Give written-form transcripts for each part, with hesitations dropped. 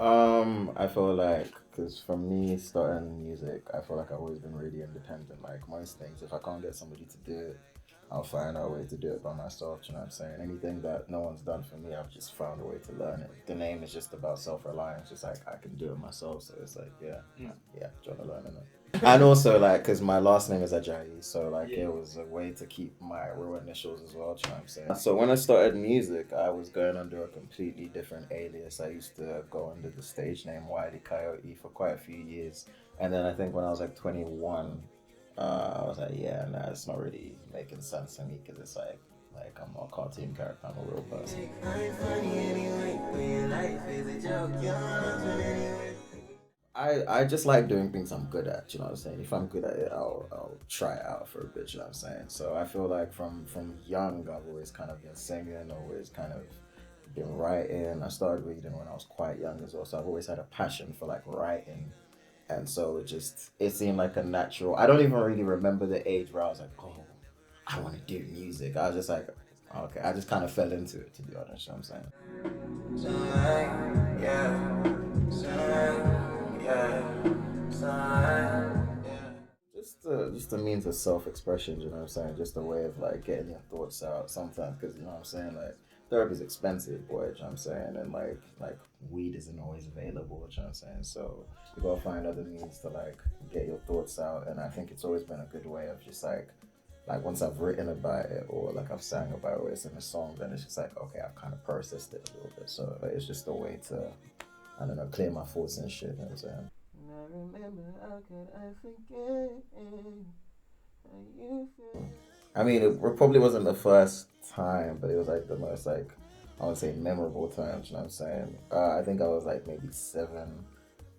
I feel like, because for me, starting music, I feel like I've always been really independent. Like most things, if I can't get somebody to do it, I'll find out a way to do it by myself. You know what I'm saying? Anything that no one's done for me, I've just found a way to learn it. The name is just about self-reliance. Just like I can do it myself. So it's like, yeah, yeah, trying to learn it. And also like, cause my last name is Ajayi, so like it was a way to keep my real initials as well. Do you know what I'm saying? So when I started music, I was going under a completely different alias. I used to go under the stage name Wiley Coyote for quite a few years, and then I think when I was like 21, I was like, yeah, nah, it's not really making sense to me because it's like I'm not a cartoon character, I'm a real person. I just like doing things I'm good at, you know what I'm saying? If I'm good at it, I'll try it out for a bit, you know what I'm saying? So I feel like from young, I've always kind of been singing, always kind of been writing. I started reading when I was quite young as well, so I've always had a passion for like writing. And so it seemed like a natural. I don't even really remember the age where I was like, oh, I want to do music. I was just like, okay, I just kind of fell into it, to be honest, you know what I'm saying? Yeah, just a means of self-expression, you know what I'm saying? Just a way of like getting your thoughts out sometimes, because you know what I'm saying, like therapy's expensive, boy, you know what I'm saying, and like weed isn't always available, you know what I'm saying, so you gotta find other means to like get your thoughts out, and I think it's always been a good way of just like once I've written about it or like I've sang about it, or it's in a song, then it's just like okay, I've kind of processed it a little bit, so like, it's just a way to I don't know clear my thoughts and shit, you know what I'm saying. And I remember how could I forget how you feel. I mean, it probably wasn't the first time, but it was like the most like I would say memorable times. You know what I'm saying? I think I was like maybe seven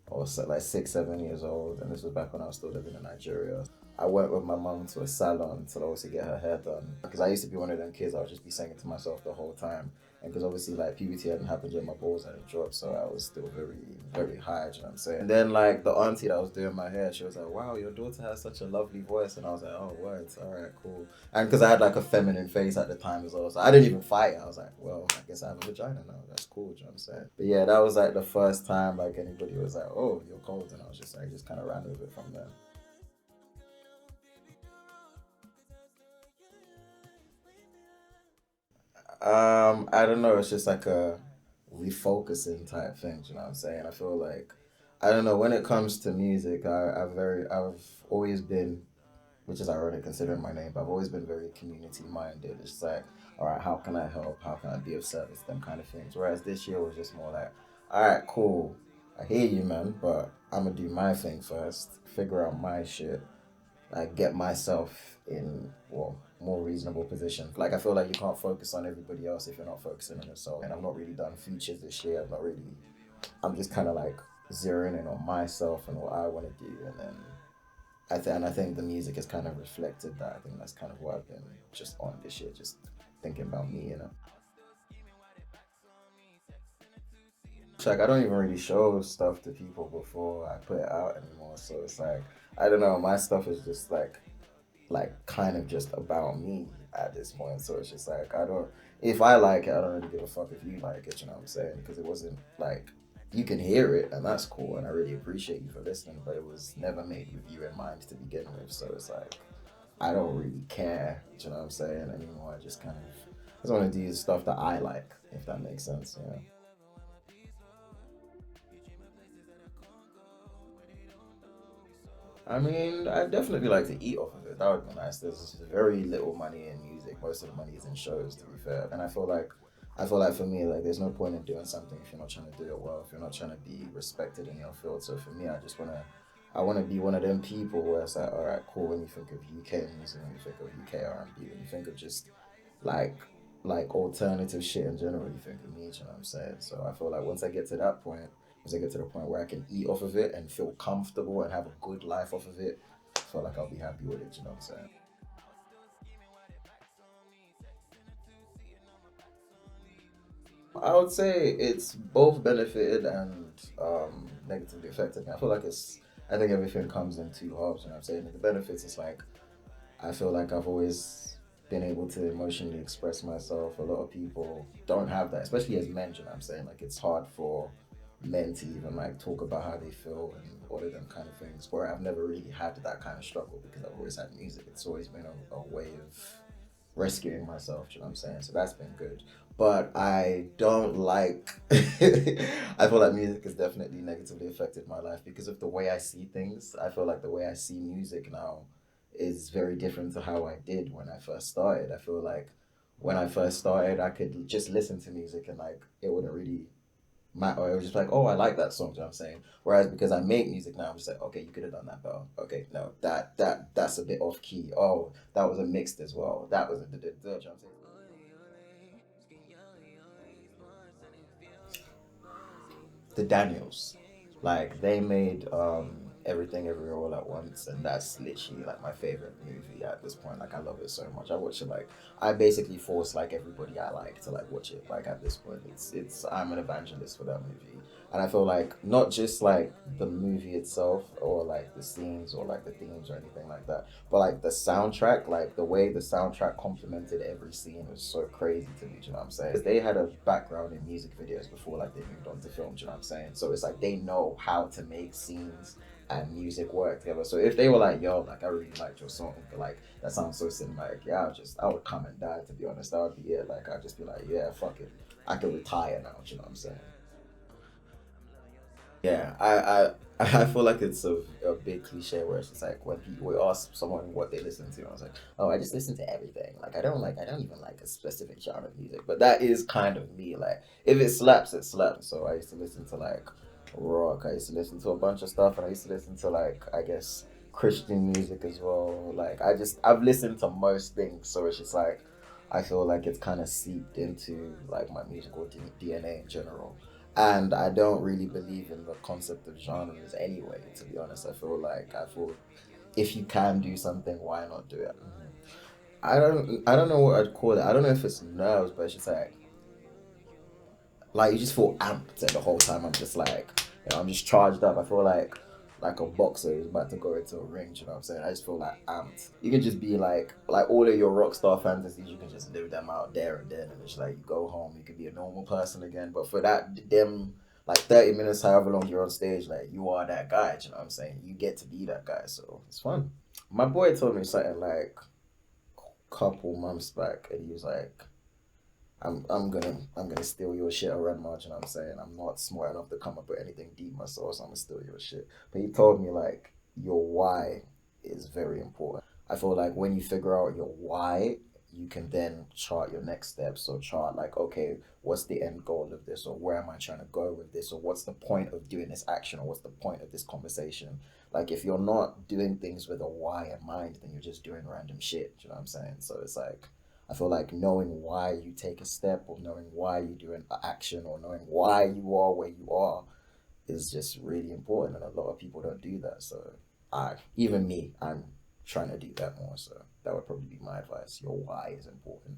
or so, like 6, 7 years old, and this was back when I was still living in Nigeria. I went with my mum to a salon to obviously get her hair done because I used to be one of them kids. I would just be singing to myself the whole time, and because obviously like puberty hadn't happened yet, my balls hadn't dropped, so I was still very very high. You know what I'm saying? And then like the auntie that was doing my hair, she was like, "Wow, your daughter has such a lovely voice," and I was like, "Oh, words, all right, cool." And because I had like a feminine face at the time as well, so I didn't even fight. I was like, "Well, I guess I have a vagina now. That's cool." You know what I'm saying? But yeah, that was like the first time like anybody was like, "Oh, you're cold," and I was just like, just kind of ran with it from there. I don't know. It's just like a refocusing type thing. You know what I'm saying? I feel like I don't know. When it comes to music, I've always been, which is ironic considering my name, but I've always been very community minded. It's just like, all right, how can I help? How can I be of service? Them kind of things. Whereas this year was just more like, all right, cool. I hear you, man, but I'm gonna do my thing first. Figure out my shit, like get myself in more reasonable position. Like I feel like you can't focus on everybody else if you're not focusing on yourself. And I've not really done features this year. I've not really. I'm just kind of like zeroing in on myself and what I want to do, and then I think the music has kind of reflected that. I think that's kind of what I've been just on this year, just thinking about me, you know. Like I don't even really show stuff to people before I put it out anymore. So it's like I don't know. My stuff is just like kind of just about me at this point. So it's just like I don't. If I like it, I don't really give a fuck if you like it. You know what I'm saying? Because it wasn't like you can hear it and that's cool, and I really appreciate you for listening. But it was never made with you in mind to begin with. So it's like I don't really care. You know what I'm saying anymore? I just kind of I just want to do stuff that I like, if that makes sense. Yeah. I mean, I definitely like to eat off of it. That would be nice. There's very little money in music. Most of the money is in shows, to be fair. And I feel like for me, like, there's no point in doing something if you're not trying to do it well. If you're not trying to be respected in your field. So for me, I wanna be one of them people where it's like, all right, cool. When you think of UK music, when you think of UK R&B, when you think of just like alternative shit in general, you think of me. You know what I'm saying? So I feel like once I get to that point as I get to the point where I can eat off of it and feel comfortable and have a good life off of it, I feel like I'll be happy with it, you know what I'm saying? I would say it's both benefited and negatively affected me. I think everything comes in two halves, you know what I'm saying? The benefits is like, I feel like I've always been able to emotionally express myself. A lot of people don't have that, especially as men, you know what I'm saying? Like, it's hard for men to even like talk about how they feel and all of them kind of things. Where I've never really had that kind of struggle because I've always had music. It's always been a way of rescuing myself, you know what I'm saying? So that's been good. But I don't like I feel like music has definitely negatively affected my life because of the way I see things. I feel like the way I see music now is very different to how I did when I first started. I feel like when I first started I could just listen to music and like it wouldn't really matter. It was just like, oh, I like that song, you know what I'm saying? Whereas because I make music now, I'm just like, okay, you could have done that better. Okay, no, that's a bit off key. Oh, that was a mixed as well. That was a you know what I'm saying? The Daniels. Like they made Everything Everywhere All at Once, and that's literally like my favorite movie at this point. Like I love it so much. I watch it like I basically force like everybody I like to like watch it. Like at this point, it's I'm an evangelist for that movie, and I feel like not just like the movie itself or like the scenes or like the themes or anything like that, but like the soundtrack, like the way the soundtrack complemented every scene was so crazy to me. Do you know what I'm saying? 'Cause they had a background in music videos before, like they moved on to film. Do you know what I'm saying? So it's like they know how to make scenes and music work together. So if they were like, "Yo, like I really liked your song, like that sounds so cinematic," yeah, I would come and die. To be honest, that would be it. Like I'd just be like, "Yeah, fuck it, I could retire now." Do you know what I'm saying? Yeah, I feel like it's a big cliche where it's just like when people we ask someone what they listen to, I was like, oh, I just listen to everything. Like I don't even like a specific genre of music, but that is kind of me. Like if it slaps, it slaps. So I used to listen to like rock. I used to listen to a bunch of stuff, and I used to listen to like I guess Christian music as well. Like I've listened to most things, so it's just like I feel like it's kind of seeped into like my musical DNA in general. And I don't really believe in the concept of genres anyway, to be honest. I feel if you can do something, why not do it? I don't know what I'd call it. I don't know if it's nerves, but it's just like you just feel amped the whole time. I'm just like, I'm just charged up. I feel like a boxer who's about to go into a ring. You know what I'm saying? I just feel like amped. You can just be like all of your rock star fantasies. You can just live them out there and then, and it's like you go home. You can be a normal person again. But for them like 30 minutes, however long you're on stage, like you are that guy. You know what I'm saying? You get to be that guy, so it's fun. My boy told me something like couple months back, and he was like, I'm gonna steal your shit around March, you know what I'm saying? I'm not smart enough to come up with anything deep myself, so I'm gonna steal your shit. But he told me like your why is very important. I feel like when you figure out your why, you can then chart your next steps. So chart like, okay, what's the end goal of this, or where am I trying to go with this, or what's the point of doing this action, or what's the point of this conversation? Like if you're not doing things with a why in mind, then you're just doing random shit. You know what I'm saying? So it's like I feel like knowing why you take a step or knowing why you do an action or knowing why you are where you are is just really important. And a lot of people don't do that. So even me, I'm trying to do that more. So that would probably be my advice. Your why is important.